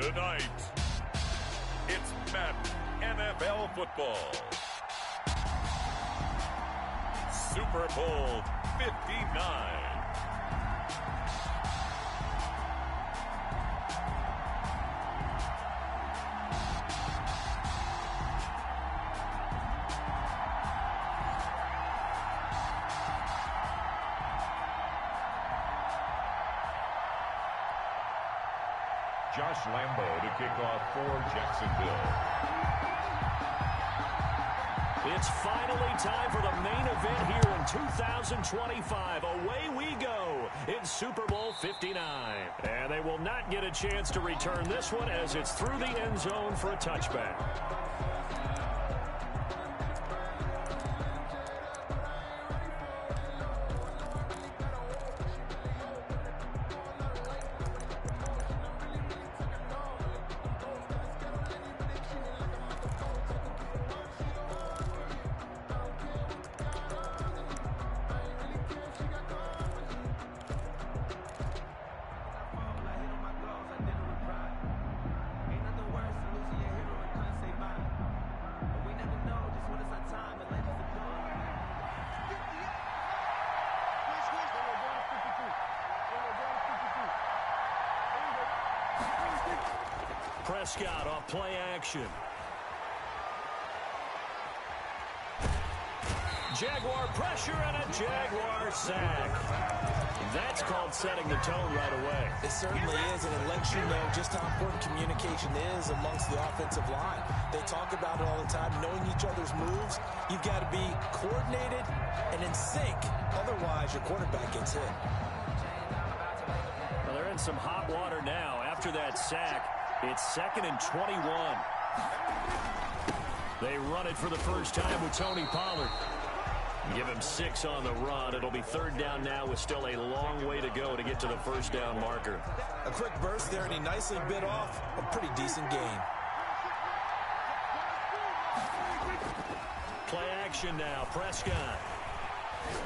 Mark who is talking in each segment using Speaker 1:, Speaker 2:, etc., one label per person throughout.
Speaker 1: Tonight, it's Madden NFL football. Super Bowl 59. Josh Lambo to kick off for Jacksonville.
Speaker 2: It's finally time for the main event here in 2025. Away we go in Super Bowl 59. And they will not get a chance to return this one as it's through the end zone for a touchback. Prescott off play action. Jaguar pressure and a Jaguar sack. That's called setting the tone right away.
Speaker 3: It certainly is, and it lets you know just how important communication is amongst the offensive line. They talk about it all the time, knowing each other's moves. You've got to be coordinated and in sync. Otherwise, your quarterback gets hit.
Speaker 2: Well, they're in some hot water now after that sack. It's 2nd and 21. They run it for the first time with Tony Pollard. Give him 6 on the run. It'll be 3rd down now with still a long way to go to get to the first down marker.
Speaker 3: A quick burst there, and he nicely bit off a pretty decent gain.
Speaker 2: Play action now. Prescott.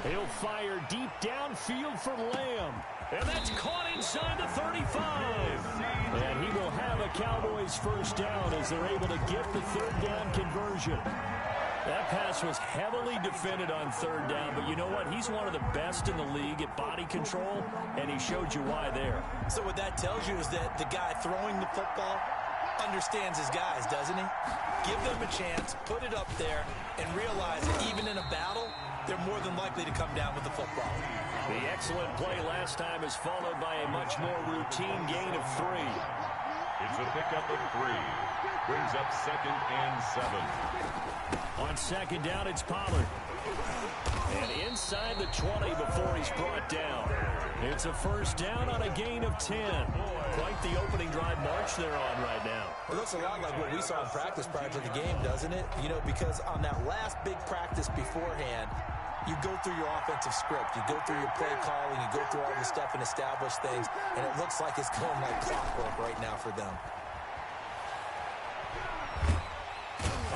Speaker 2: He'll fire deep downfield for Lamb. And that's caught inside the 35. And he will have a Cowboys first down as they're able to get the 3rd down conversion. That pass was heavily defended on 3rd down, but you know what? He's one of the best in the league at body control, and he showed you why there.
Speaker 3: So what that tells you is that the guy throwing the football understands his guys, doesn't he? Give them a chance, put it up there, and realize that even in a battle, they're more than likely to come down with the football.
Speaker 2: The excellent play last time is followed by a much more routine gain of 3.
Speaker 1: It's a pickup of 3. Brings up 2nd and 7.
Speaker 2: On 2nd down, it's Pollard. And inside the 20 before he's brought down. It's a first down on a gain of 10. Quite the opening drive march they're on right now.
Speaker 3: It looks a lot like what we saw in practice prior to the game, doesn't it? You know, because on that last big practice beforehand, you go through your offensive script. You go through your play calling. You go through all the stuff and establish things. And it looks like it's going like clockwork right now for them.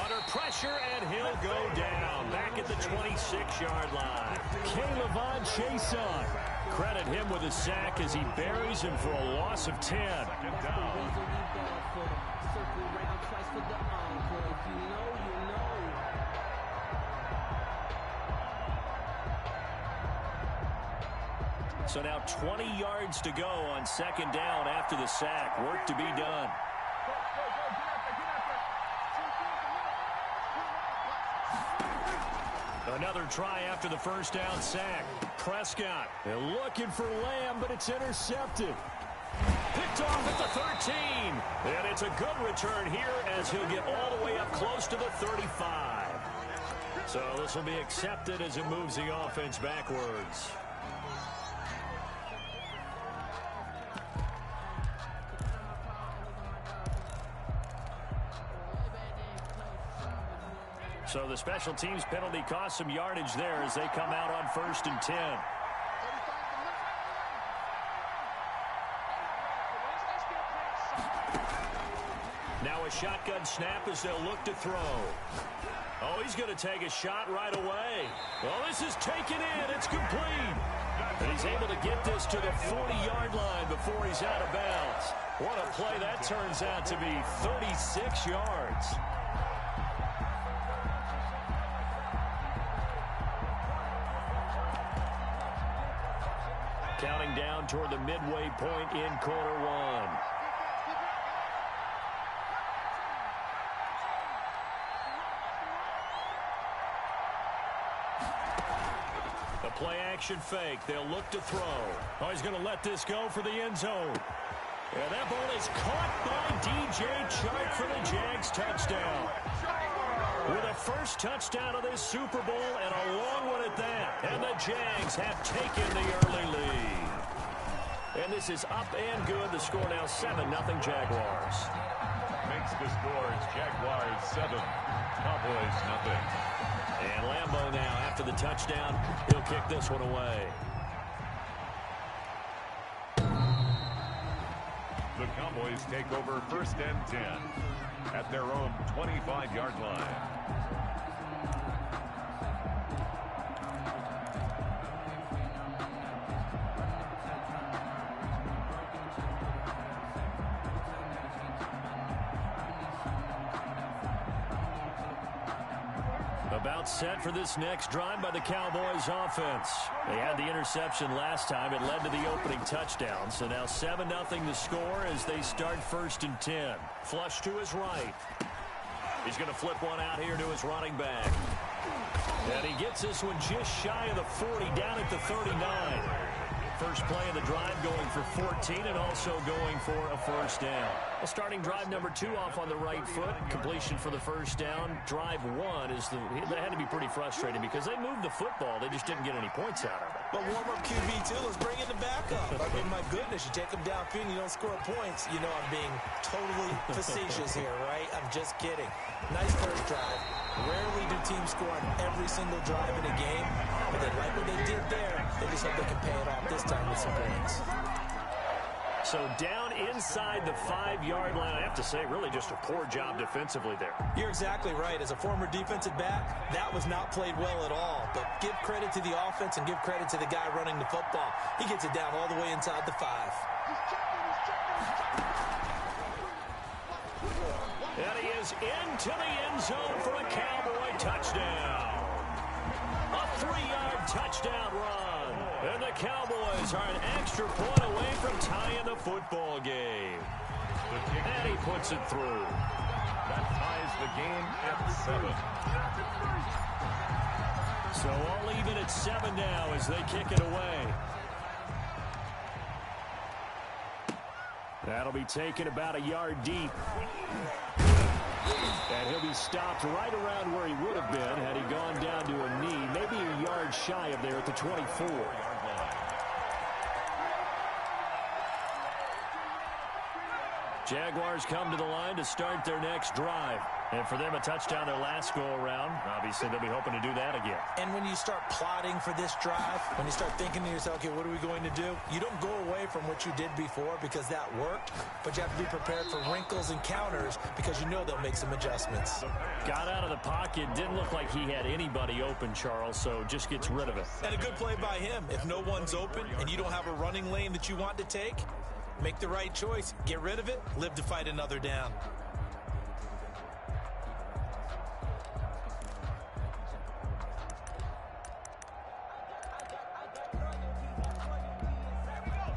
Speaker 2: Under pressure, and he'll go down. Back at the 26-yard line. Caleb Chason. Credit him with a sack as he buries him for a loss of 10.
Speaker 1: 2nd down.
Speaker 2: So now 20 yards to go on 2nd down after the sack. Work to be done. Another try after the first down sack. Prescott looking for Lamb, but it's intercepted. Picked off at the 13. And it's a good return here as he'll get all the way up close to the 35. So this will be accepted as it moves the offense backwards. So the special teams penalty cost some yardage there as they come out on 1st and 10. Now a shotgun snap as they'll look to throw. Oh, he's going to take a shot right away. Well, this is taken in. It's complete. And he's able to get this to the 40-yard line before he's out of bounds. What a play that turns out to be, 36 yards. Counting down toward the midway point in quarter one. The play action fake. They'll look to throw. Oh, he's going to let this go for the end zone. And that ball is caught by DJ Chark for the Jags touchdown. With a first touchdown of this Super Bowl and a long one at that. And the Jags have taken the early lead. And this is up and good. The score now 7-0 Jaguars.
Speaker 1: Makes the scores Jaguars 7, Cowboys 0.
Speaker 2: And Lambeau now after the touchdown. He'll kick this one away.
Speaker 1: The Cowboys take over 1st and 10 at their own 25-yard line.
Speaker 2: About set for this next drive by the Cowboys offense. They had the interception last time. It led to the opening touchdown. So now 7-0 the score as they start 1st and 10. Flush to his right. He's going to flip one out here to his running back. And he gets this one just shy of the 40, down at the 39. First play of the drive going for 14 and also going for a first down. Well, starting drive number 2 off on the right foot. Completion for the first down. Drive 1 is that had to be pretty frustrating because they moved the football. They just didn't get any points out of it.
Speaker 3: But warm-up QB2, let's bring in the backup. I mean, my goodness, you take them downfield and you don't score points. You know I'm being totally facetious here, right? I'm just kidding. Nice first drive. Rarely do teams score on every single drive in a game. But they like what they did there. They just hope they can pay it off this time with some points.
Speaker 2: So down inside the 5-yard line. I have to say, really just a poor job defensively there.
Speaker 3: You're exactly right. As a former defensive back, that was not played well at all. But give credit to the offense and give credit to the guy running the football. He gets it down all the way inside the 5.
Speaker 2: And he is into the end zone for a Cowboy touchdown. A 3-yard touchdown run. And the Cowboys are an extra point away from tying the football game. And he puts it through.
Speaker 1: That ties the game at 7.
Speaker 2: So all even at 7 now as they kick it away. That'll be taken about a yard deep. And he'll be stopped right around where he would have been had he gone down to a knee, maybe a yard shy of there at the 24. Jaguars come to the line to start their next drive. And for them, a touchdown their last go-around. Obviously, they'll be hoping to do that again.
Speaker 3: And when you start plotting for this drive, when you start thinking to yourself, okay, what are we going to do? You don't go away from what you did before because that worked, but you have to be prepared for wrinkles and counters because you know they'll make some adjustments.
Speaker 2: Got out of the pocket. Didn't look like he had anybody open, Charles, so just gets rid of it.
Speaker 3: And a good play by him. If no one's open and you don't have a running lane that you want to take, make the right choice. Get rid of it. Live to fight another down.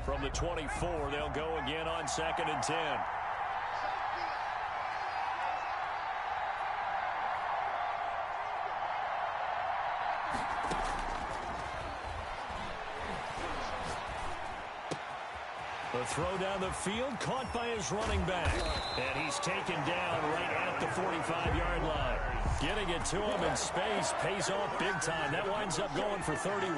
Speaker 2: From the 24, they'll go again on 2nd and 10. The throw down the field, caught by his running back. And he's taken down right at the 45-yard line. Getting it to him in space pays off big time. That winds up going for 31.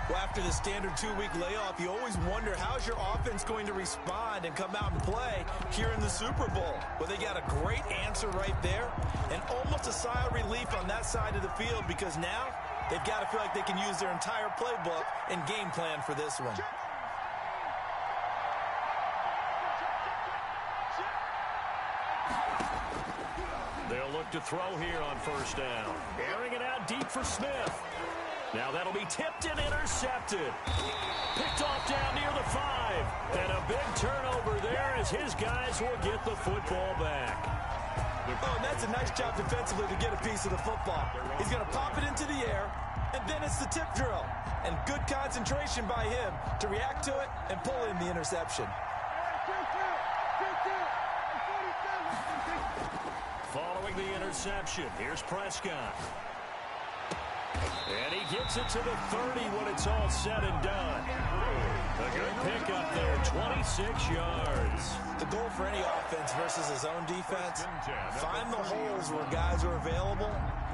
Speaker 3: Well, after the standard 2-week layoff, you always wonder how's your offense going to respond and come out and play here in the Super Bowl. Well, they got a great answer right there and almost a sigh of relief on that side of the field because now they've got to feel like they can use their entire playbook and game plan for this one.
Speaker 2: They'll look to throw here on 1st down. Airing it out deep for Smith. Now that'll be tipped and intercepted. Picked off down near the 5. And a big turnover there as his guys will get the football back.
Speaker 3: Oh, and that's a nice job defensively to get a piece of the football. He's going to pop it into the air, and then it's the tip drill. And good concentration by him to react to it and pull in the interception.
Speaker 2: Following the interception, here's Prescott. And he gets it to the 30 when it's all said and done. A good pickup there, 26 yards.
Speaker 3: The goal for any offense versus his own defense, find the holes where guys are available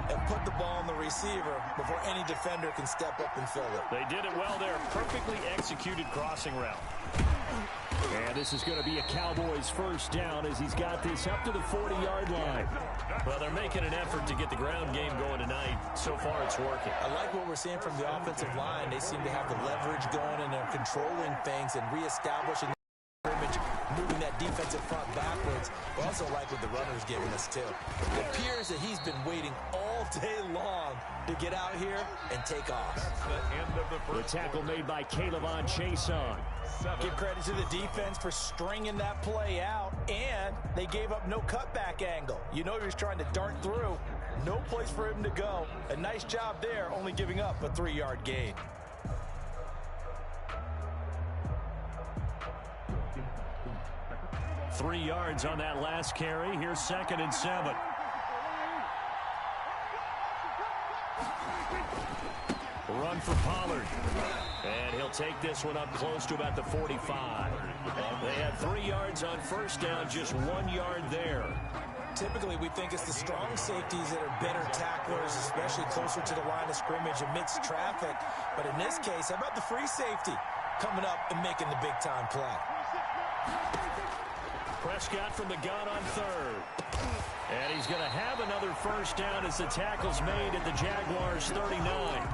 Speaker 3: and put the ball on the receiver before any defender can step up and fill it.
Speaker 2: They did it well there. Perfectly executed crossing route. And this is going to be a Cowboys first down as he's got this up to the 40-yard line. Well, they're making an effort to get the ground game going tonight. So far, it's working.
Speaker 3: I like what we're seeing from the offensive line. They seem to have the leverage going, and they're controlling things and reestablishing the scrimmage, moving that defensive front backwards. We also like what the runner's giving us, too. It appears that he's been waiting all day long to get out here and take off.
Speaker 2: The tackle made by Caleb Chason.
Speaker 3: Give credit to the defense for stringing that play out, and they gave up no cutback angle. You know he was trying to dart through. No place for him to go. A nice job there, only giving up a 3-yard gain.
Speaker 2: Three yards on that last carry. Here's 2nd and 7. Run for Pollard. And he'll take this one up close to about the 45. They had 3 yards on first down, just 1 yard there.
Speaker 3: Typically, we think it's the strong safeties that are better tacklers, especially closer to the line of scrimmage amidst traffic. But in this case, how about the free safety coming up and making the big-time play?
Speaker 2: Prescott from the gun on 3rd. And he's going to have another first down as the tackle's made at the Jaguars' 39.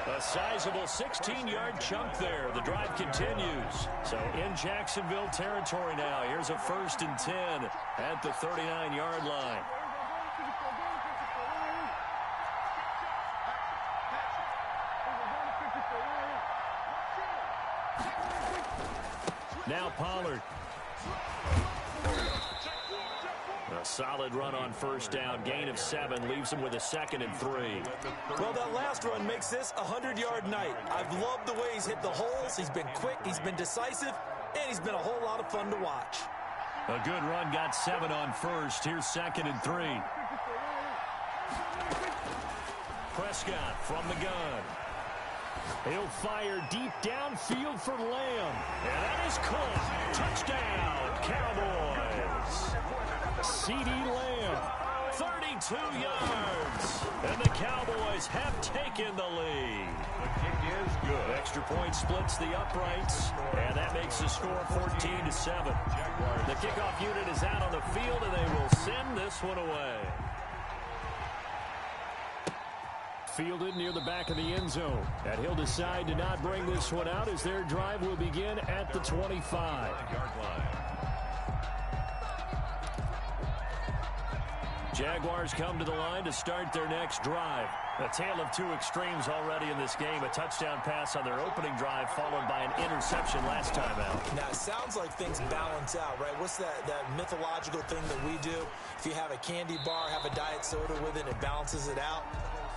Speaker 2: A sizable 16-yard chunk there. The drive continues. So in Jacksonville territory now. Here's a 1st and 10 at the 39-yard line. Now Pollard. A solid run on first down. Gain of 7 leaves him with a 2nd and 3.
Speaker 3: Well, that last run makes this a 100-yard night. I've loved the way he's hit the holes. He's been quick, he's been decisive, and he's been a whole lot of fun to watch.
Speaker 2: A good run, got 7 on first. Here's 2nd and 3. Prescott from the gun. He'll fire deep downfield for Lamb. And that is caught. Touchdown, Cowboys. C.D. Lamb, 32 yards. And the Cowboys have taken the lead.
Speaker 1: The kick is good.
Speaker 2: Extra point splits the uprights. And that makes the score 14-7. The kickoff unit is out on the field, and they will send this one away. Fielded near the back of the end zone. And he'll decide to not bring this one out as their drive will begin at the 25. Jaguars come to the line to start their next drive. A tale of two extremes already in this game. A touchdown pass on their opening drive followed by an interception last time out.
Speaker 3: Now, it sounds like things balance out, right? What's that mythological thing that we do? If you have a candy bar, have a diet soda with it, it balances it out.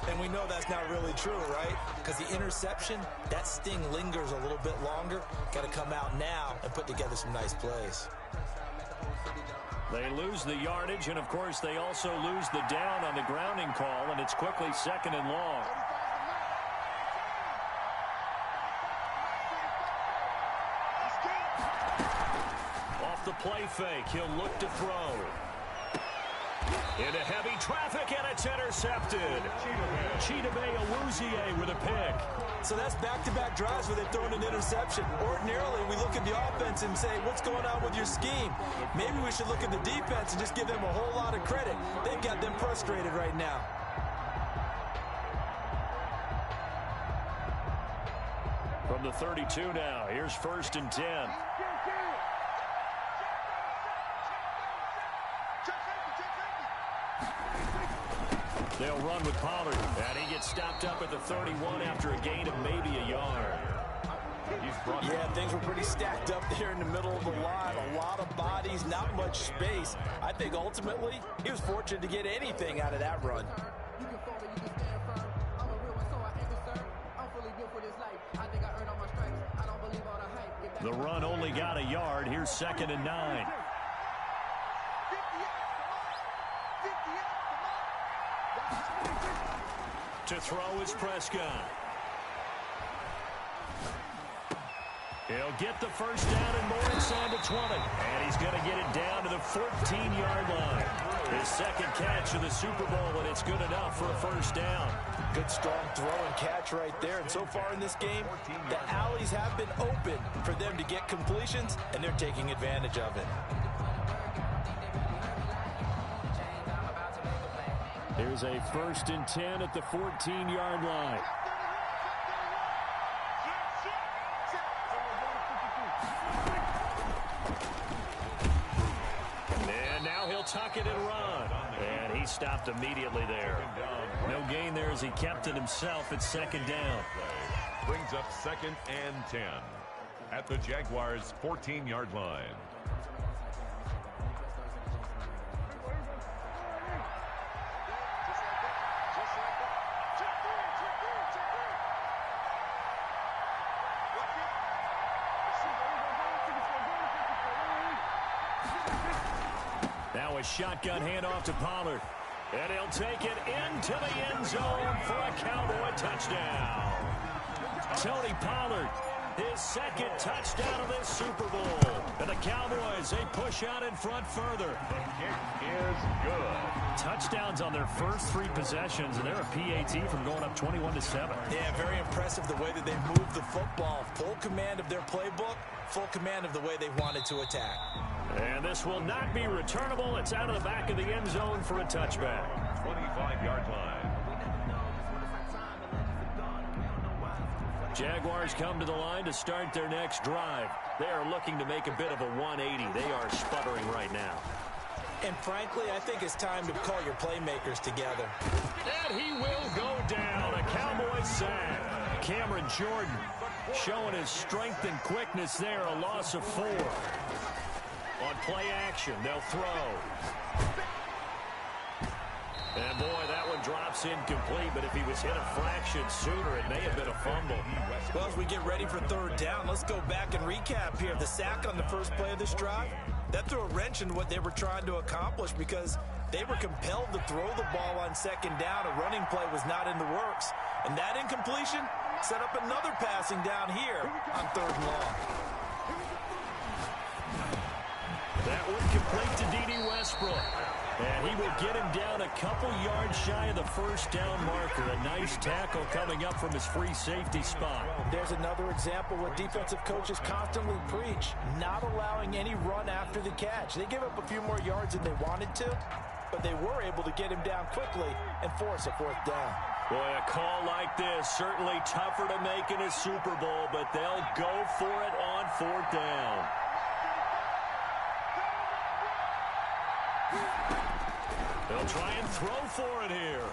Speaker 3: And we know that's not really true, right? Because the interception, that sting lingers a little bit longer. Got to come out now and put together some nice plays.
Speaker 2: They lose the yardage, and, of course, they also lose the down on the grounding call, and it's quickly 2nd and long. Off the play fake, he'll look to throw. Into heavy traffic, and it's intercepted. Chidobe Awuzie with a pick.
Speaker 3: So that's back-to-back drives where they've thrown an interception. Ordinarily, we look at the offense and say, what's going on with your scheme? Maybe we should look at the defense and just give them a whole lot of credit. They've got them frustrated right now.
Speaker 2: From the 32 now, here's 1st and 10. They'll run with Pollard, and he gets stopped up at the 31 after a gain of maybe a yard.
Speaker 3: Yeah, things were pretty stacked up there in the middle of the line. A lot of bodies, not much space. I think ultimately he was fortunate to get anything out of that run.
Speaker 2: The run only got a yard. Here's 2nd and 9. To throw is Prescott. He'll get the first down and more inside the 20. And he's going to get it down to the 14-yard line. His second catch of the Super Bowl, and it's good enough for a first down.
Speaker 3: Good, strong throw and catch right there. And so far in this game, the alleys have been open for them to get completions, and they're taking advantage of it.
Speaker 2: Here's a 1st and 10 at the 14-yard line. And now he'll tuck it and run. And he stopped immediately there. No gain there as he kept it himself at 2nd down.
Speaker 1: Brings up 2nd and 10 at the Jaguars' 14-yard line.
Speaker 2: Now a shotgun handoff to Pollard. And he'll take it into the end zone for a Cowboy touchdown. Tony Pollard, his 2nd touchdown of this Super Bowl. And the Cowboys, they push out in front further.
Speaker 1: The kick is good.
Speaker 2: Touchdowns on their first 3 possessions, and they're a PAT from going up 21-7.
Speaker 3: Yeah, very impressive the way that they moved the football. Full command of their playbook, full command of the way they wanted to attack.
Speaker 2: And this will not be returnable. It's out of the back of the end zone for a touchback.
Speaker 1: 25-yard line.
Speaker 2: Jaguars come to the line to start their next drive. They are looking to make a bit of a 180. They are sputtering right now.
Speaker 3: And frankly, I think it's time to call your playmakers together.
Speaker 2: And he will go down. A Cowboy sack. Cameron Jordan showing his strength and quickness there. A loss of 4. On play action, they'll throw. And boy, that one drops incomplete, but if he was hit a fraction sooner, it may have been a fumble.
Speaker 3: Well, as we get ready for 3rd down, let's go back and recap here. The sack on the first play of this drive, that threw a wrench into what they were trying to accomplish because they were compelled to throw the ball on 2nd down. A running play was not in the works. And that incompletion set up another passing down here on 3rd and long.
Speaker 2: That one complete to D.D. Westbrook. And he will get him down a couple yards shy of the first down marker. A nice tackle coming up from his free safety spot.
Speaker 3: There's another example what defensive coaches constantly preach, not allowing any run after the catch. They give up a few more yards than they wanted to, but they were able to get him down quickly and force a 4th down.
Speaker 2: Boy, a call like this, certainly tougher to make in a Super Bowl, but they'll go for it on 4th down. They'll try and throw for it here.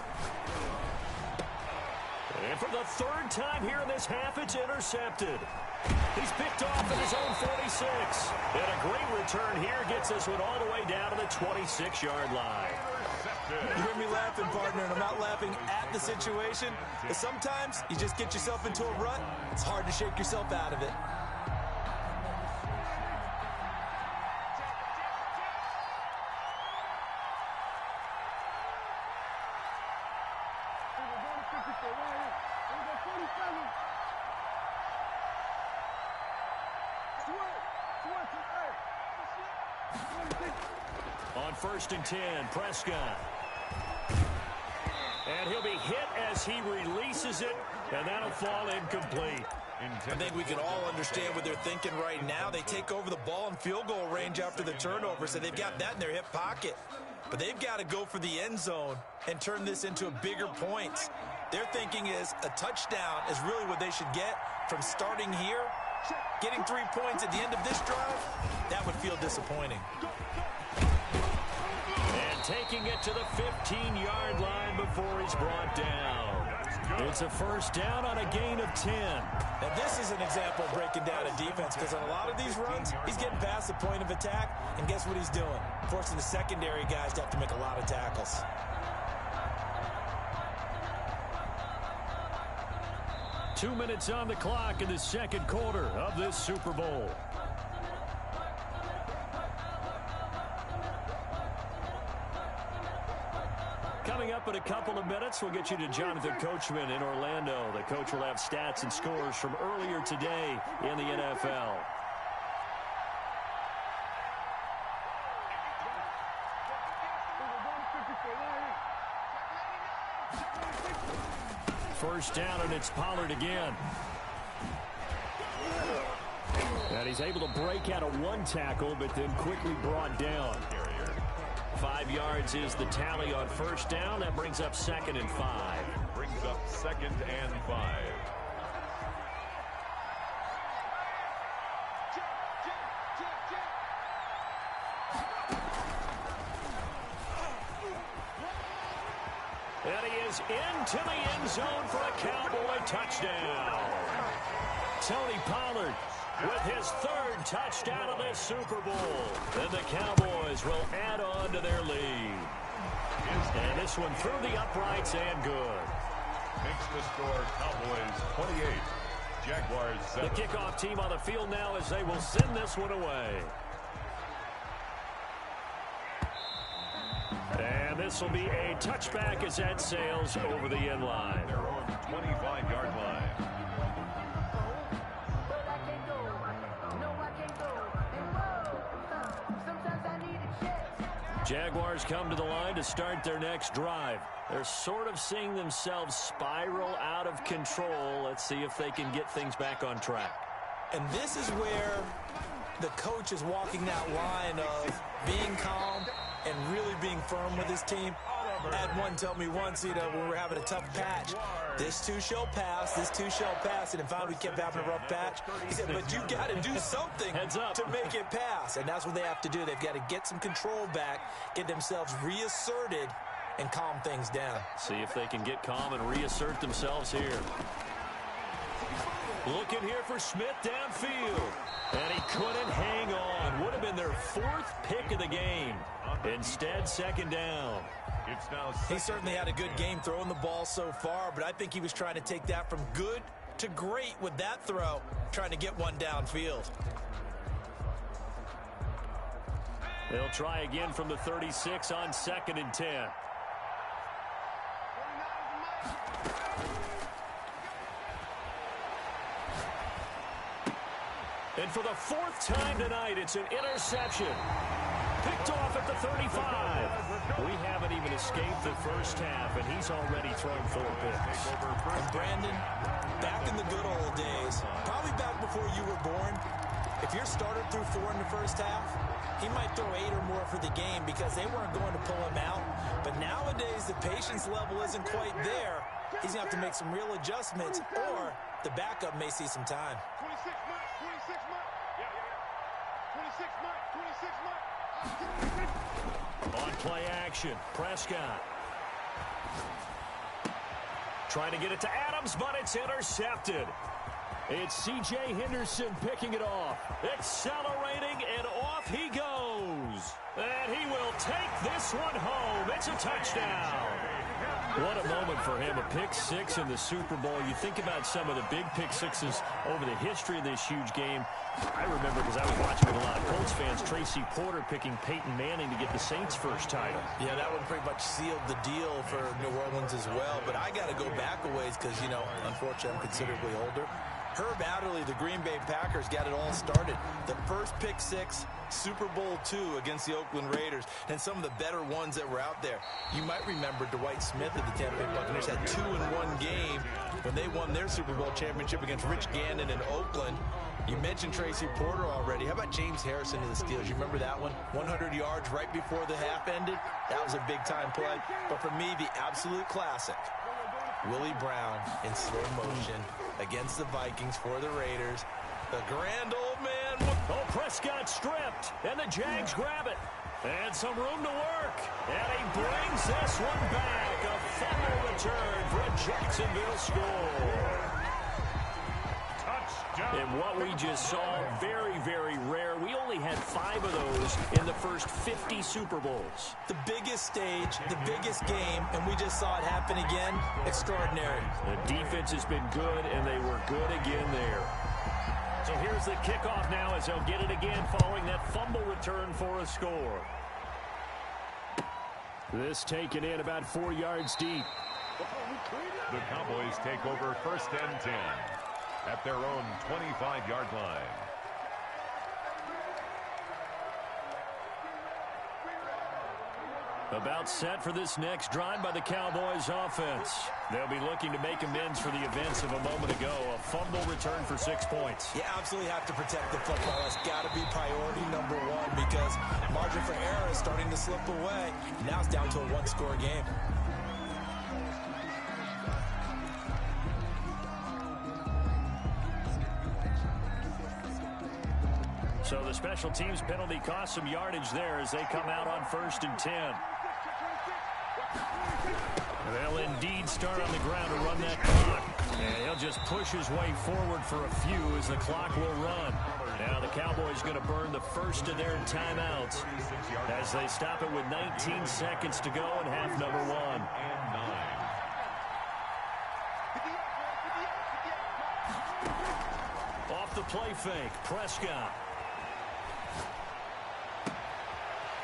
Speaker 2: And for the 3rd time here in this half, it's intercepted. He's picked off at his own 46. And a great return here gets this one all the way down to the 26-yard line.
Speaker 3: You hear me laughing, partner, and I'm not laughing at the situation. But sometimes you just get yourself into a rut. It's hard to shake yourself out of it.
Speaker 2: On 1st and 10, Prescott. And he'll be hit as he releases it, and that'll fall incomplete.
Speaker 3: I think we can all understand what they're thinking right now. They take over the ball in field goal range after the turnover, so they've got that in their hip pocket. But they've got to go for the end zone and turn this into bigger points. Their thinking is a touchdown is really what they should get from starting here. Getting 3 points at the end of this drive, that would feel disappointing.
Speaker 2: And taking it to the 15-yard line before he's brought down. It's a first down on a gain of 10.
Speaker 3: And this is an example of breaking down a defense, because on a lot of these runs, he's getting past the point of attack, and guess what he's doing? Forcing the secondary guys to have to make a lot of tackles.
Speaker 2: Two minutes on the clock in the second quarter of this Super Bowl. Coming up in a couple of minutes, we'll get you to Jonathan Coachman in Orlando. The coach will have stats and scores from earlier today in the NFL. First down, and it's Pollard again. And he's able to break out of one tackle, but then quickly brought down. 5 yards is the tally on first down. That brings up 2nd and 5.
Speaker 1: Brings up 2nd and 5.
Speaker 2: And he is into the end zone for a Cowboy touchdown. Tony Pollard with his 3rd touchdown of this Super Bowl. And the Cowboys will add on to their lead. And this one through the uprights and good.
Speaker 1: Makes the score Cowboys 28, Jaguars 7.
Speaker 2: The kickoff team on the field now as they will send this one away. And this will be a touchback as that sails over the end line.
Speaker 1: Their own 25-yard line.
Speaker 2: Jaguars come to the line to start their next drive. They're sort of seeing themselves spiral out of control. Let's see if they can get things back on track.
Speaker 3: And this is where the coach is walking that line of being calm and really being firm with his team. I had one tell me once, when we were having a tough patch, this too shall pass, this too shall pass, and finally we kept having a rough patch. He said, but you got to do something to make it pass, and that's what they have to do. They've got to get some control back, get themselves reasserted, and calm things down.
Speaker 2: See if they can get calm and reassert themselves here. Looking here for Smith downfield. And he couldn't hang on. Would have been their 4th pick of the game. Instead, 2nd down.
Speaker 3: He certainly had a good game throwing the ball so far, but I think he was trying to take that from good to great with that throw, trying to get one downfield.
Speaker 2: They'll try again from the 36 on 2nd and 10. And for the 4th time tonight, it's an interception. Picked off at the 35. We haven't even escaped the first half, and he's already thrown 4 picks.
Speaker 3: And Brandon, back in the good old days, probably back before you were born, if your starter threw 4 in the first half, he might throw 8 or more for the game because they weren't going to pull him out. But nowadays, the patience level isn't quite there. He's going to have to make some real adjustments, or the backup may see some time.
Speaker 4: 26 months, 26 months. Yeah. 26 months, 26 months.
Speaker 2: On play action, Prescott. Trying to get it to Adams, but it's intercepted. It's C.J. Henderson picking it off. Accelerating, and off he goes. And he will take this one home. It's a touchdown. What a moment for him, a pick 6 in the Super Bowl. You think about some of the big pick 6s over the history of this huge game. I remember, because I was watching with a lot of Colts fans, Tracy Porter picking Peyton Manning to get the Saints' first title.
Speaker 3: Yeah, that one pretty much sealed the deal for New Orleans as well. But I got to go back a ways because, unfortunately, I'm considerably older. Herb Adderley, the Green Bay Packers, got it all started. The first pick 6, Super Bowl II against the Oakland Raiders, and some of the better ones that were out there. You might remember Dwight Smith of the Tampa Bay Buccaneers had 2 in one game when they won their Super Bowl championship against Rich Gannon in Oakland. You mentioned Tracy Porter already. How about James Harrison of the Steelers? You remember that one? 100 yards right before the half ended? That was a big-time play. But for me, the absolute classic, Willie Brown in slow motion against the Vikings for the Raiders. The grand old man.
Speaker 2: Oh, Prescott stripped, and the Jags grab it. And some room to work. And he brings this one back. A fumble return for a Jacksonville score. And what we just saw, very, very rare. We only had 5 of those in the first 50 Super Bowls.
Speaker 3: The biggest stage, the biggest game, and we just saw it happen again. Extraordinary.
Speaker 2: The defense has been good, and they were good again there. So here's the kickoff now as they'll get it again following that fumble return for a score. This taken in about 4 yards deep.
Speaker 1: The Cowboys take over 1st and 10 at their own 25-yard line.
Speaker 2: About set for this next drive by the Cowboys offense. They'll be looking to make amends for the events of a moment ago. A fumble return for 6 points.
Speaker 3: You absolutely have to protect the football. That's got to be priority number 1 because margin for error is starting to slip away. Now it's down to a 1-score game.
Speaker 2: So the special teams penalty cost some yardage there as they come out on 1st and 10. They'll indeed start on the ground to run that clock. And he'll just push his way forward for a few as the clock will run. Now the Cowboys going to burn the first of their timeouts as they stop it with 19 seconds to go in half number 1. Off the play fake, Prescott.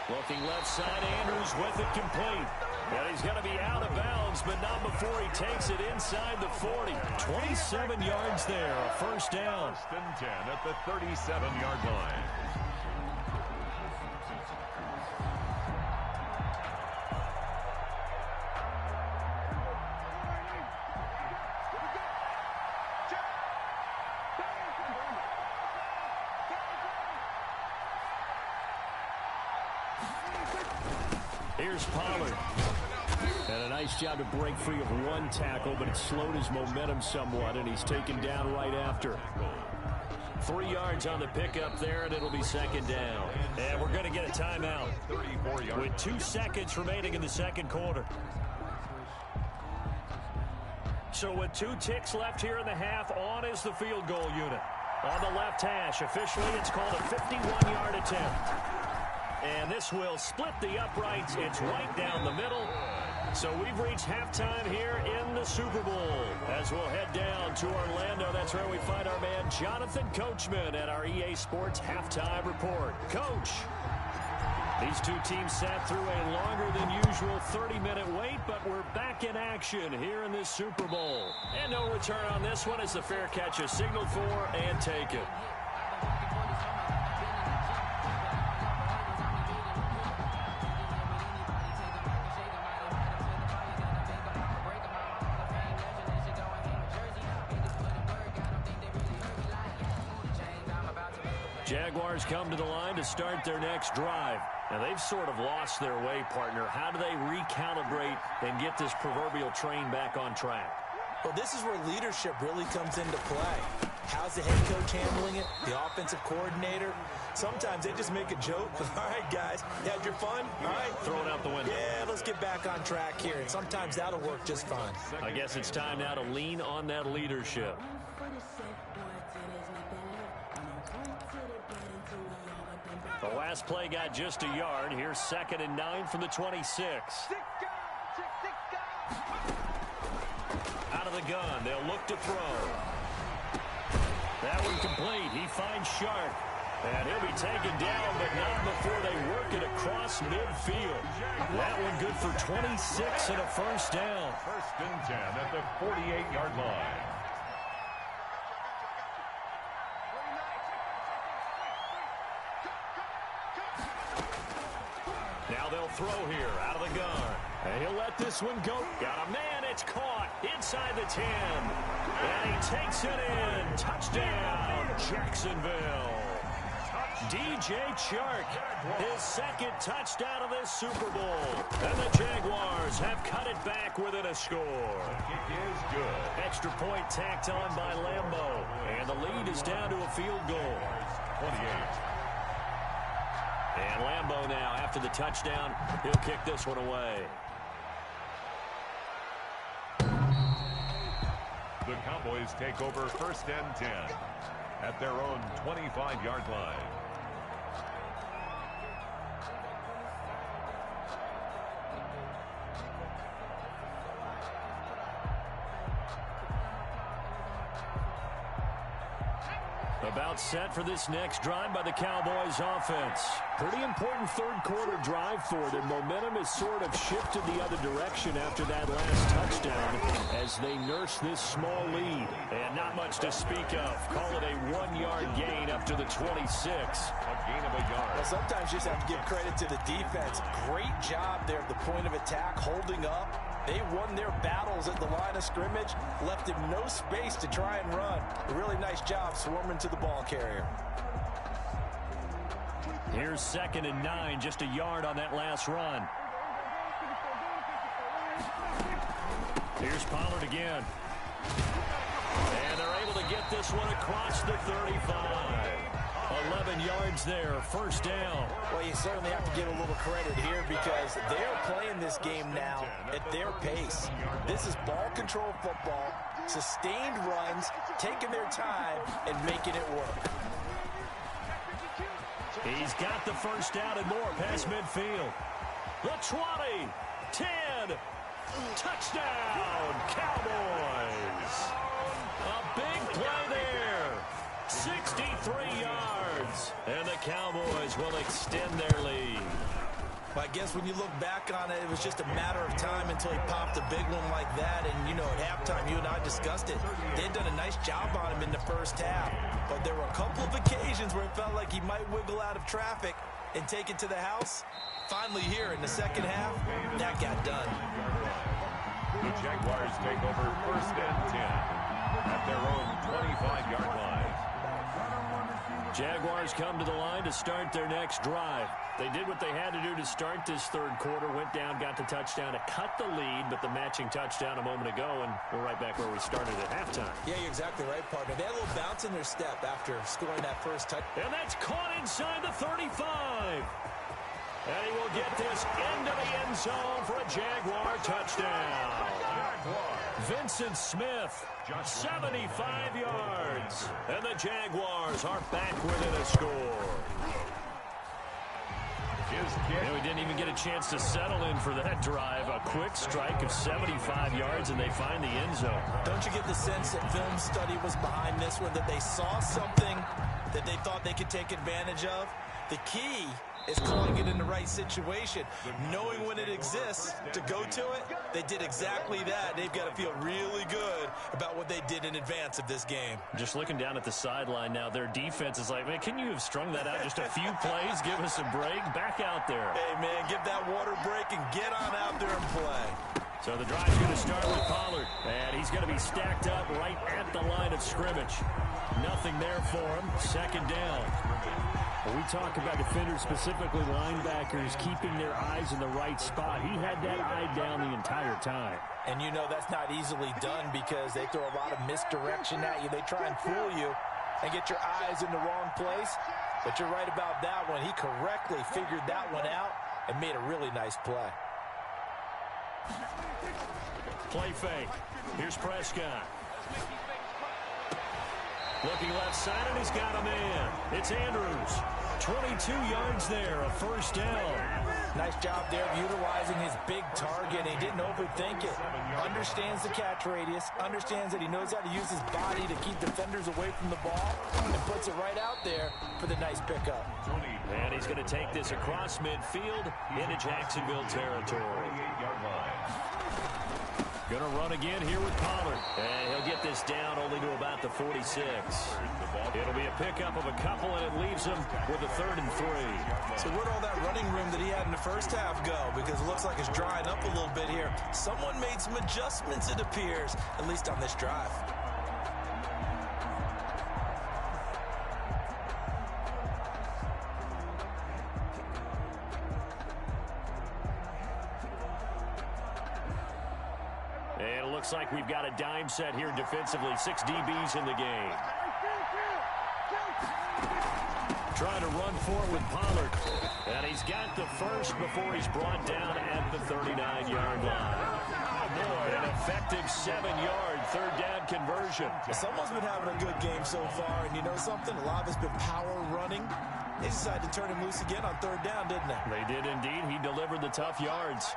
Speaker 2: Looking left side, Andrews with it complete. And he's going to be out of bounds, but not before he takes it inside the 40. 27 yards there, a first down.
Speaker 1: 1st and 10 at the 37-yard line.
Speaker 2: Here's Pollard. And a nice job to break free of 1 tackle, but it slowed his momentum somewhat, and he's taken down right after. 3 yards on the pickup there, and it'll be 2nd down. And we're going to get a timeout with 2 seconds remaining in the 2nd quarter. So with 2 ticks left here in the half, on is the field goal unit. On the left hash, officially it's called a 51-yard attempt. And this will split the uprights. It's right down the middle. So we've reached halftime here in the Super Bowl. As we'll head down to Orlando, that's where we find our man Jonathan Coachman at our EA Sports Halftime Report. Coach, these 2 teams sat through a longer than usual 30-minute wait, but we're back in action here in this Super Bowl. And no return on this one as the fair catch is signaled for and taken. Jaguars come to the line to start their next drive. Now, they've sort of lost their way, partner. How do they recalibrate and get this proverbial train back on track?
Speaker 3: Well, this is where leadership really comes into play. How's the head coach handling it? The offensive coordinator? Sometimes they just make a joke. All right, guys, you had your fun? All right.
Speaker 2: Throw it out the window.
Speaker 3: Yeah, let's get back on track here. And sometimes that'll work just fine.
Speaker 2: I guess it's time now to lean on that leadership. The last play got just a yard. Here's 2nd and 9 from the 26. Out of the gun. They'll look to throw. That one complete. He finds Sharp. And he'll be taken down, but not before they work it across midfield. That one good for 26 and a first down.
Speaker 1: 1st and 10 at the 48-yard line.
Speaker 2: Now they'll throw here out of the gun. And he'll let this one go. Got a man. It's caught inside the 10. And he takes it in. Touchdown, Jacksonville. DJ Chark, his 2nd touchdown of this Super Bowl. And the Jaguars have cut it back within a score.
Speaker 1: Kick is good.
Speaker 2: Extra point tacked on by Lambeau. And the lead is down to a field goal.
Speaker 1: 28.
Speaker 2: And Lambeau now, after the touchdown, he'll kick this one away.
Speaker 1: The Cowboys take over 1st and 10 at their own 25-yard line.
Speaker 2: About set for this next drive by the Cowboys offense. Pretty important third-quarter drive for them. Momentum has sort of shifted the other direction after that last touchdown as they nurse this small lead. And not much to speak of. Call it a 1-yard gain up to the 26.
Speaker 1: A gain of a yard.
Speaker 3: Well, sometimes you just have to give credit to the defense. Great job there at the point of attack, holding up. They won their battles at the line of scrimmage, left him no space to try and run. A really nice job swarming to the ball carrier.
Speaker 2: Here's 2nd and 9, just a yard on that last run. Here's Pollard again. And they're able to get this one across the 35. 11 yards there, 1st down.
Speaker 3: Well, you certainly have to give a little credit here because they're playing this game now at their pace. This is ball control football, sustained runs, taking their time, and making it work.
Speaker 2: He's got the 1st down and more past midfield. The 20, 10, touchdown, Cowboys. A big play there, 63 yards, and the Cowboys will extend their lead.
Speaker 3: I guess when you look back on it, it was just a matter of time until he popped a big one like that. And, you know, at halftime, you and I discussed it. They had done a nice job on him in the 1st half. But there were a couple of occasions where it felt like he might wiggle out of traffic and take it to the house. Finally here in the 2nd half, that got done.
Speaker 1: The Jaguars take over 1st and 10 at their own 25-yard line.
Speaker 2: Jaguars come to the line to start their next drive. They did what they had to do to start this 3rd quarter, went down, got the touchdown to cut the lead, but the matching touchdown a moment ago, and we're right back where we started at halftime.
Speaker 3: Yeah, you're exactly right, partner. They had a little bounce in their step after scoring that 1st touchdown.
Speaker 2: And that's caught inside the 35. And he will get this into the end zone for a Jaguar touchdown. Vincent Smith, 75 yards. And the Jaguars are back within a score. And we didn't even get a chance to settle in for that drive. A quick strike of 75 yards, and they find the end zone.
Speaker 3: Don't you get the sense that film study was behind this one, that they saw something that they thought they could take advantage of? The key is calling it in the right situation, knowing when it exists to go to it. They did exactly that. They've got to feel really good about what they did in advance of this game.
Speaker 2: Just looking down at the sideline now, their defense is like, man, can you have strung that out just a few plays? Give us a break. Back out there.
Speaker 3: Hey, man, give that water break and get on out there and play.
Speaker 2: So the drive's going to start with Pollard, and he's going to be stacked up right at the line of scrimmage. Nothing there for him. 2nd down. When we talk about defenders, specifically linebackers, keeping their eyes in the right spot, he had that eye down the entire time.
Speaker 3: And you know that's not easily done because they throw a lot of misdirection at you. They try and fool you and get your eyes in the wrong place. But you're right about that one. He correctly figured that one out and made a really nice play.
Speaker 2: Play fake. Here's Prescott. Looking left side, and he's got a man. It's Andrews. 22 yards there, a 1st down.
Speaker 3: Nice job there of utilizing his big target. He didn't overthink it. Understands the catch radius. Understands that he knows how to use his body to keep defenders away from the ball. And puts it right out there for the nice pickup.
Speaker 2: And he's going to take this across midfield into Jacksonville territory. Going to run again here with Pollard. And he'll get this down only to about the 46. It'll be a pickup of a couple, and it leaves him with a 3rd and 3.
Speaker 3: So where'd all that running room that he had in the 1st half go? Because it looks like it's drying up a little bit here. Someone made some adjustments, it appears, at least on this drive.
Speaker 2: And it looks like we've got a dime set here defensively. 6 DBs in the game. Trying to run forward with Pollard. And he's got the 1st before he's brought down at the 39-yard line. boy, an effective 7-yard third-down conversion.
Speaker 3: Someone's been having a good game so far, and you know something? A lot of it's been power running. They decided to turn him loose again on third down, didn't they?
Speaker 2: They did indeed. He delivered the tough yards.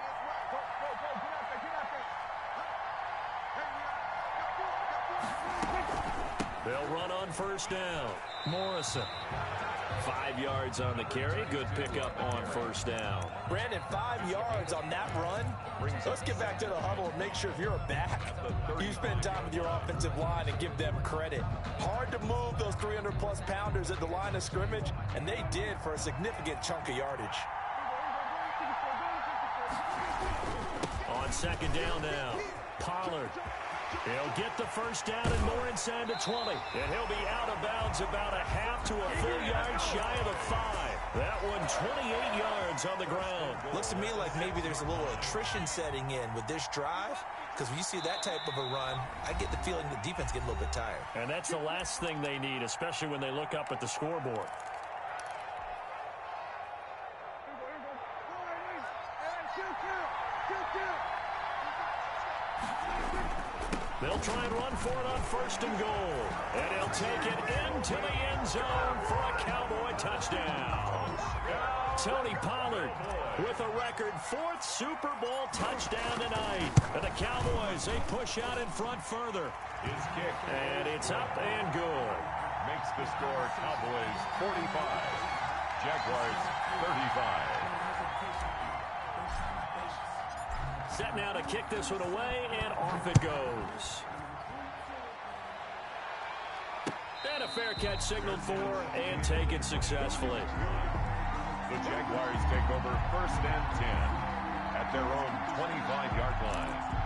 Speaker 2: They'll run on first down. Morrison. 5 yards on the carry. Good pickup on first down.
Speaker 3: Brandon, 5 yards on that run. Let's get back to the huddle and make sure if you're a back, you spend time with your offensive line and give them credit. Hard to move those 300-plus pounders at the line of scrimmage, and they did for a significant chunk of yardage.
Speaker 2: On second down now, Pollard. He'll get the first down and more inside the 20. And he'll be out of bounds about a half to a full yard shy of the 5. That one 28 yards on the ground.
Speaker 3: Looks to me like maybe there's a little attrition setting in with this drive, because when you see that type of a run, I get the feeling the defense get a little bit tired.
Speaker 2: And that's the last thing they need, especially when they look up at the scoreboard. They'll try and run for it on first and goal. And he'll take it into the end zone for a Cowboy touchdown. Tony Pollard with a record 4th Super Bowl touchdown tonight. And the Cowboys, they push out in front further.
Speaker 1: His kick.
Speaker 2: And it's up and good.
Speaker 1: Makes the score Cowboys 45. Jaguars 35.
Speaker 2: Set now to kick this one away, and off it goes. And a fair catch signaled for and taken successfully.
Speaker 1: The Jaguars take over first and 10 at their own 25-yard line.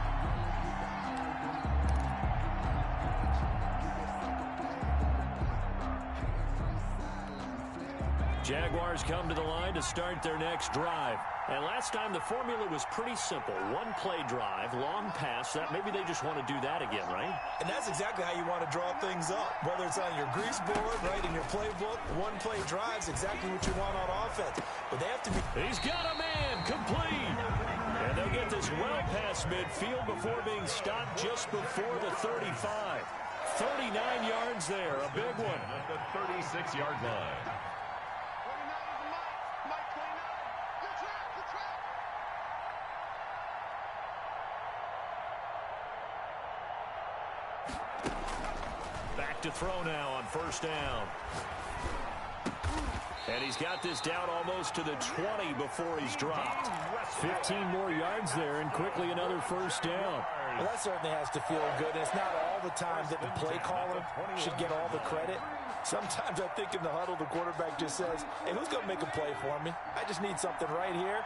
Speaker 2: Jaguars come to the line to start their next drive. And last time the formula was pretty simple. One play drive, long pass. That maybe they just want to do that again, right?
Speaker 3: And that's exactly how you want to draw things up. Whether it's on your grease board, right, in your playbook, one play drive's exactly what you want on offense. But they have to be...
Speaker 2: He's got a man, complete. And they'll get this well past midfield before being stopped just before the 35. 39 yards there, a big one.
Speaker 1: At the 36-yard line.
Speaker 2: Back to throw now on first down. And he's got this down almost to the 20 before he's dropped. 15 more yards there and quickly another first down.
Speaker 3: Well, that certainly has to feel good. And it's not all the time that the play caller should get all the credit. Sometimes I think in the huddle, the quarterback just says, hey, who's going to make a play for me? I just need something right here.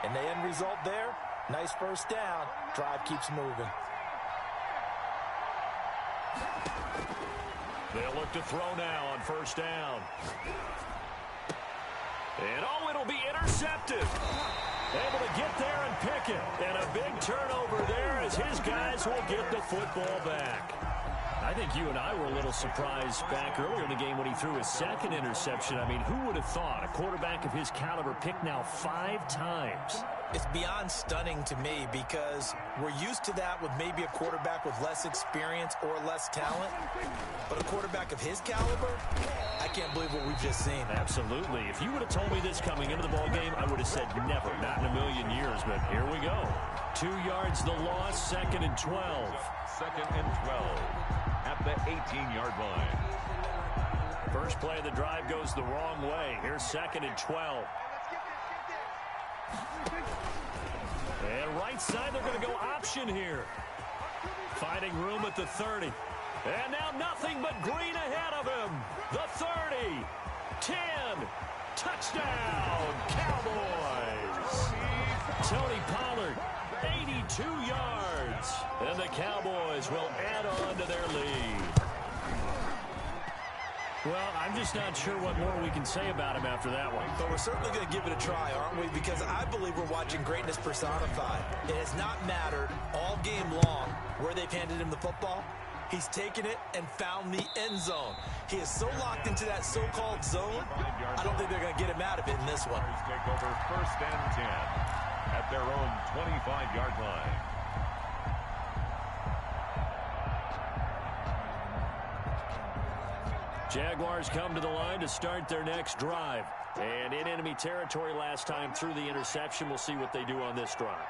Speaker 3: And the end result there, nice first down. Drive keeps moving.
Speaker 2: They'll look to throw now on first down. And oh, it'll be intercepted. Able to get there and pick it. And a big turnover there as his guys will get the football back. I think you and I were a little surprised back earlier in the game when he threw his second interception. I mean, who would have thought a quarterback of his caliber picked now 5 times?
Speaker 3: It's beyond stunning to me because we're used to that with maybe a quarterback with less experience or less talent. But a quarterback of his caliber, I can't believe what we've just seen.
Speaker 2: Absolutely. If you would have told me this coming into the ball game, I would have said never, not in a million years. But here we go. 2 yards the loss, 2nd and 12.
Speaker 1: 2nd and 12 at the 18-yard line.
Speaker 2: First play of the drive goes the wrong way. Here's 2nd and 12. And right side, they're going to go option here. Finding room at the 30. And now nothing but green ahead of him. The 30. 10. Touchdown, Cowboys. Tony Pollard, 82 yards. And the Cowboys will add on to their lead. Well, I'm just not sure what more we can say about him after that one.
Speaker 3: But we're certainly going to give it a try, aren't we? Because I believe we're watching greatness personified. It has not mattered all game long where they've handed him the football. He's taken it and found the end zone. He is so locked into that so-called zone, I don't think they're going to get him out of it in this one.
Speaker 1: Take over first and 10 at their own 25-yard line.
Speaker 2: Jaguars come to the line to start their next drive. And in enemy territory last time through the interception. We'll see what they do on this drive.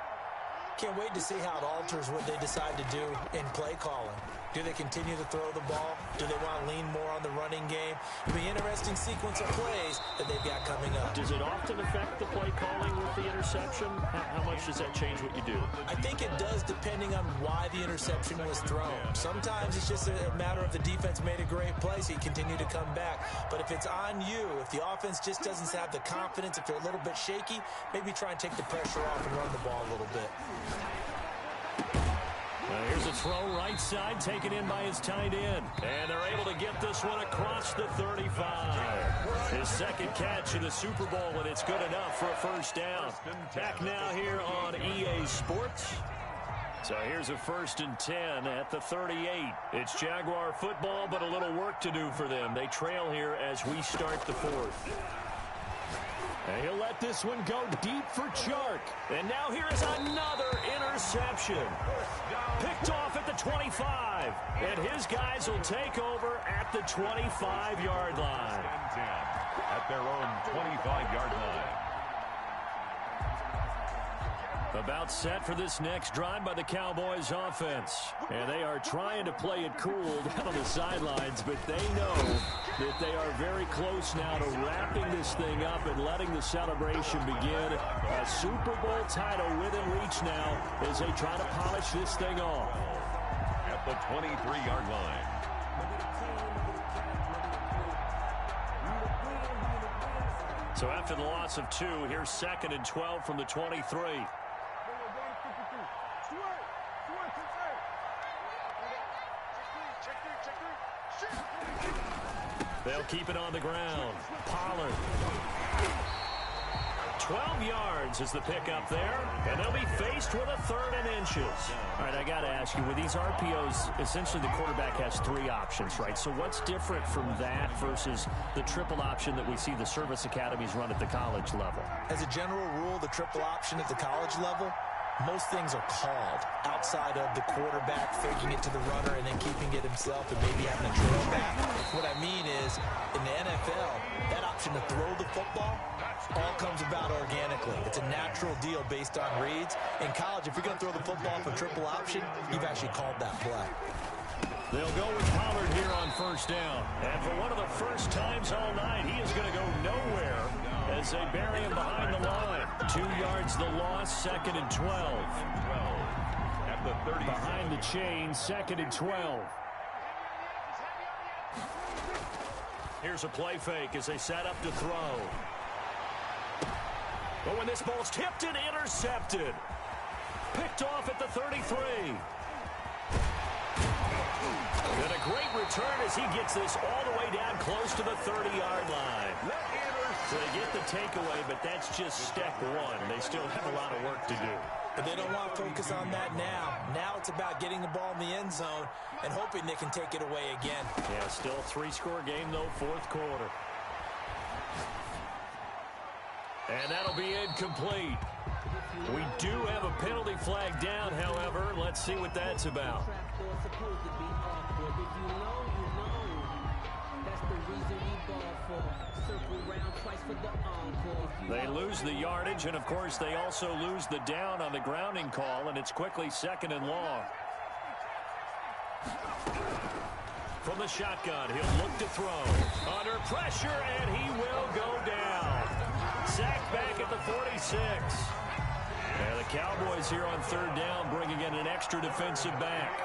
Speaker 3: Can't wait to see how it alters what they decide to do in play calling. Do they continue to throw the ball? Do they want to lean more on the running game? It'll be an interesting sequence of plays that they've got coming up.
Speaker 2: Does it often affect the play calling with the interception? How much does that change what you do?
Speaker 3: I think it does, depending on why the interception was thrown. Sometimes it's just a matter of the defense made a great play, so you continue to come back. But if it's on you, if the offense just doesn't have the confidence, if they're a little bit shaky, maybe try and take the pressure off and run the ball a little bit.
Speaker 2: Here's a throw right side, taken in by his tight end. And they're able to get this one across the 35. His second catch in the Super Bowl, and it's good enough for a first down. Back now here on EA Sports. So here's a 1st and 10 at the 38. It's Jaguar football, but a little work to do for them. They trail here as we start the 4th. And he'll let this one go deep for Chark. And now here is another interception. Picked off at the 25. And his guys will take over at the 25-yard line.
Speaker 1: At their own 25-yard line.
Speaker 2: About set for this next drive by the Cowboys offense. And they are trying to play it cool down on the sidelines, but they know that they are very close now to wrapping this thing up and letting the celebration begin. A Super Bowl title within reach now as they try to polish this thing off.
Speaker 1: At the 23-yard line.
Speaker 2: So after the loss of 2, here's 2nd and 12 from the 23. They'll keep it on the ground. Pollard. 12 yards is the pickup there, and they'll be faced with a 3rd and inches. All right, I got to ask you, with these RPOs, essentially the quarterback has 3 options, right? So what's different from that versus the triple option that we see the service academies run at the college level?
Speaker 3: As a general rule, the triple option at the college level, most things are called outside of the quarterback faking it to the runner and then keeping it himself and maybe having a trail back. What I mean is, in the NFL, that option to throw the football all comes about organically. It's a natural deal based on reads. In college, if you're going to throw the football for triple option, you've actually called that play.
Speaker 2: They'll go with Pollard here on 1st down. And for one of the first times all night, he is going to go nowhere as they bury him behind the line. 2 yards the loss, 2nd and 12.
Speaker 1: At the 30.
Speaker 2: Behind the chain, 2nd and 12. Here's a play fake as they set up to throw. But when this ball's tipped and intercepted. Picked off at the 33. And a great return as he gets this all the way down close to the 30-yard line. So they get the takeaway, but that's just step 1. They still have a lot of work to do.
Speaker 3: But they don't want to focus on that now. Now it's about getting the ball in the end zone and hoping they can take it away again.
Speaker 2: Yeah, still a 3-score game, though, 4th quarter. And that'll be incomplete. We do have a penalty flag down, however. Let's see what that's about. They lose the yardage, and of course they also lose the down on the grounding call, and it's quickly 2nd and long. From the shotgun, he'll look to throw. Under pressure, and he will go down. Sacked back at the 46. And the Cowboys here on 3rd down, bringing in an extra defensive back.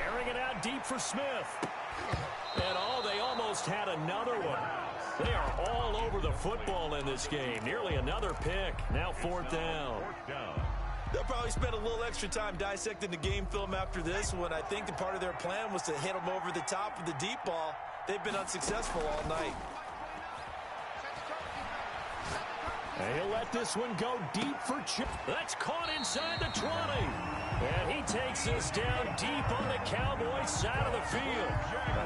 Speaker 2: Airing it out deep for Smith. And they almost had another one. They are all over the football in this game. Nearly another pick. Now 4th down.
Speaker 3: They'll probably spend a little extra time dissecting the game film after this one. I think the part of their plan was to hit them over the top with the deep ball. They've been unsuccessful all night.
Speaker 2: And he'll let this one go deep for Chip. That's caught inside the 20. And he takes this down deep on the Cowboys side of the field.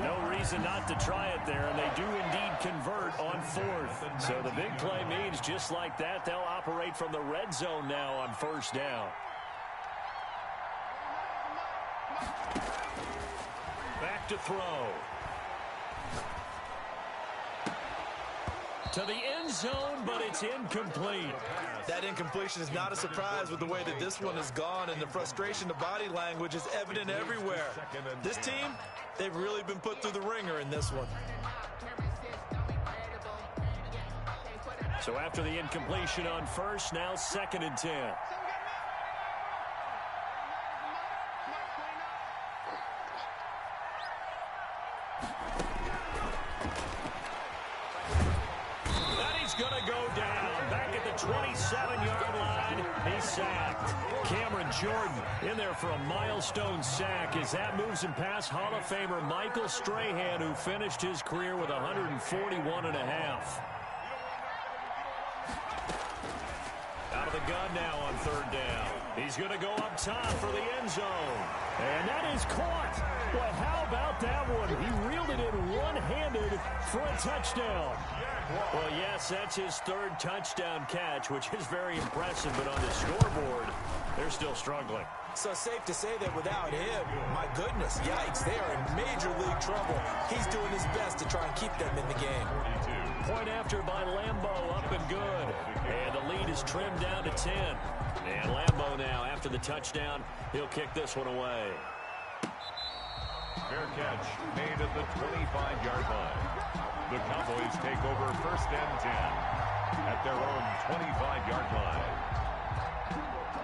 Speaker 2: No reason not to try it there, and they do indeed convert on 4th. So the big play means just like that, they'll operate from the red zone now on 1st down. Back to throw. To the end zone, but it's incomplete.
Speaker 3: That incompletion is not a surprise with the way that this one has gone, and the frustration, the body language is evident everywhere. This team, they've really been put through the ringer in this one.
Speaker 2: So after the incompletion on first, now 2nd and 10. Going to go down back at the 27-yard line. He's sacked. Cameron Jordan in there for a milestone sack as that moves him past Hall of Famer Michael Strahan, who finished his career with 141.5. Out of the gun now on 3rd down. He's going to go up top for the end zone. And that is caught. Well, how about that one? He reeled it in one-handed for a touchdown. Well, yes, that's his 3rd touchdown catch, which is very impressive. But on the scoreboard, they're still struggling.
Speaker 3: So safe to say that without him, my goodness, yikes, they are in major league trouble. He's doing his best to try and keep them in the game.
Speaker 2: Point after by Lambeau, up and good. And the lead is trimmed down to 10. And Lambeau now, after the touchdown, he'll kick this one away.
Speaker 1: Fair catch made at the 25-yard line. The Cowboys take over 1st and 10 at their own 25-yard line.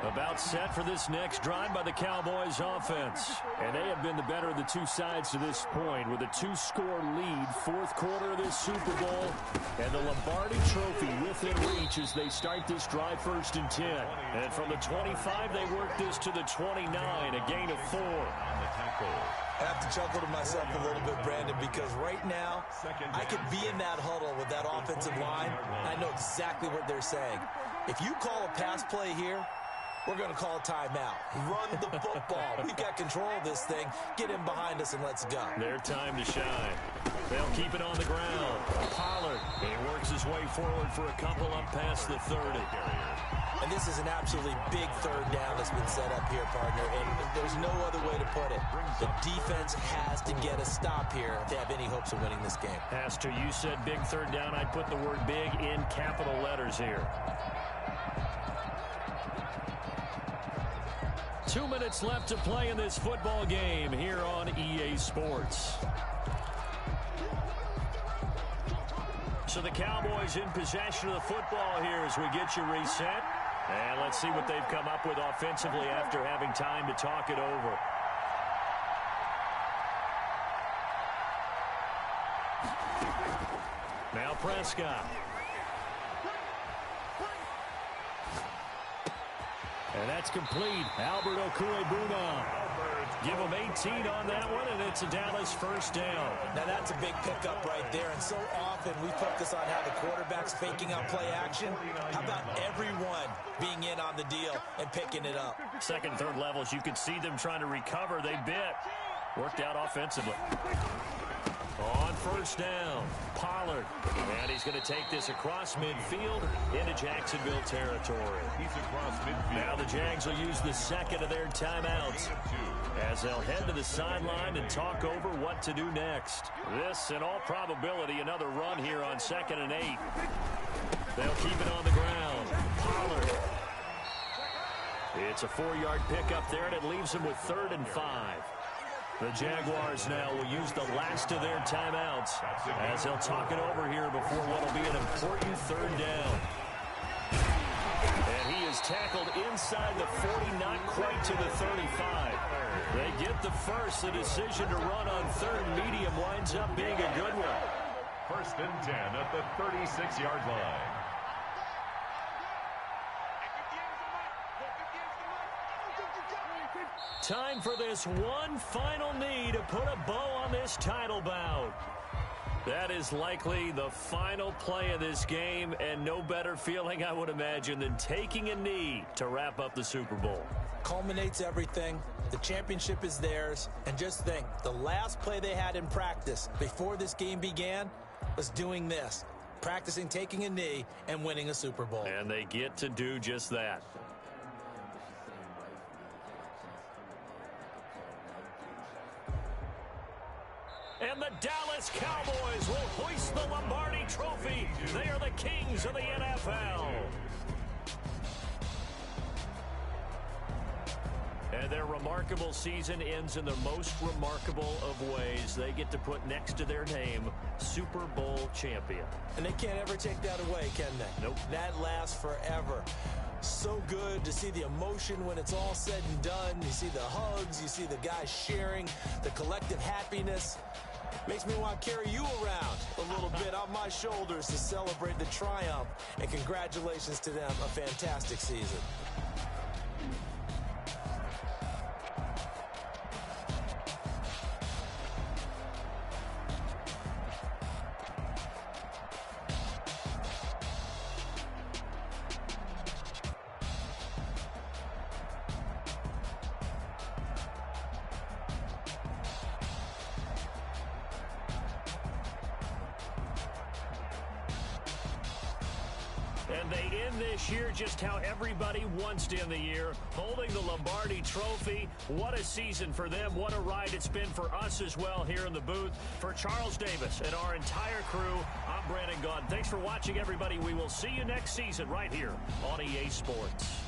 Speaker 2: About set for this next drive by the Cowboys offense. And they have been the better of the two sides to this point with a 2-score lead. 4th quarter of this Super Bowl. And the Lombardi Trophy within reach as they start this drive 1st and 10. And from the 25, they work this to the 29, a gain of 4.
Speaker 3: I have to chuckle to myself a little bit, Brandon, because right now I could be in that huddle with that offensive line, and I know exactly what they're saying. If you call a pass play here, we're going to call a timeout. Run the football. We've got control of this thing. Get him behind us and let's go.
Speaker 2: Their time to shine. They'll keep it on the ground. Pollard, he works his way forward for a couple up past the 30.
Speaker 3: And this is an absolutely big 3rd down that's been set up here, partner, and there's no other way to put it. The defense has to get a stop here if they have any hopes of winning this game.
Speaker 2: Pastor, you said big 3rd down. I'd put the word big in capital letters here. 2 minutes left to play in this football game here on EA Sports. So the Cowboys in possession of the football here as we get you reset. And let's see what they've come up with offensively after having time to talk it over. Now Prescott. And that's complete. Albert Okwuegbunam. Give him 18 on that one, and it's a Dallas 1st down.
Speaker 3: Now that's a big pickup right there, and so often we focus on how the quarterback's faking out play action. How about everyone being in on the deal and picking it up?
Speaker 2: 2nd, 3rd levels, you could see them trying to recover. They bit. Worked out offensively. On 1st down, Pollard. And he's going to take this across midfield into Jacksonville territory.
Speaker 1: He's across midfield.
Speaker 2: Now the Jags will use the 2nd of their timeouts as they'll head to the sideline and talk over what to do next. This, in all probability, another run here on 2nd and 8. They'll keep it on the ground. Pollard. It's a 4-yard pickup there, and it leaves them with 3rd and 5. The Jaguars now will use the last of their timeouts as they'll talk it over here before what will be an important 3rd down. And he is tackled inside the 40, not quite to the 35. They get the first. The decision to run on 3rd medium winds up being a good one.
Speaker 1: 1st and 10 at the 36-yard line.
Speaker 2: Time for this one final knee to put a bow on this title bout. That is likely the final play of this game, and no better feeling, I would imagine, than taking a knee to wrap up the Super Bowl.
Speaker 3: Culminates everything. The championship is theirs. And just think, the last play they had in practice before this game began was doing this. Practicing taking a knee and winning a Super Bowl.
Speaker 2: And they get to do just that. Dallas Cowboys will hoist the Lombardi Trophy. They are the kings of the NFL. And their remarkable season ends in the most remarkable of ways. They get to put next to their name, Super Bowl champion.
Speaker 3: And they can't ever take that away, can they?
Speaker 2: Nope.
Speaker 3: That lasts forever. So good to see the emotion when it's all said and done. You see the hugs, you see the guys sharing, the collective happiness. Makes me want to carry you around a little bit on my shoulders to celebrate the triumph. And congratulations to them, a fantastic season.
Speaker 2: And they end this year just how everybody wants to end the year, holding the Lombardi Trophy. What a season for them. What a ride it's been for us as well here in the booth. For Charles Davis and our entire crew, I'm Brandon Gaudin. Thanks for watching, everybody. We will see you next season right here on EA Sports.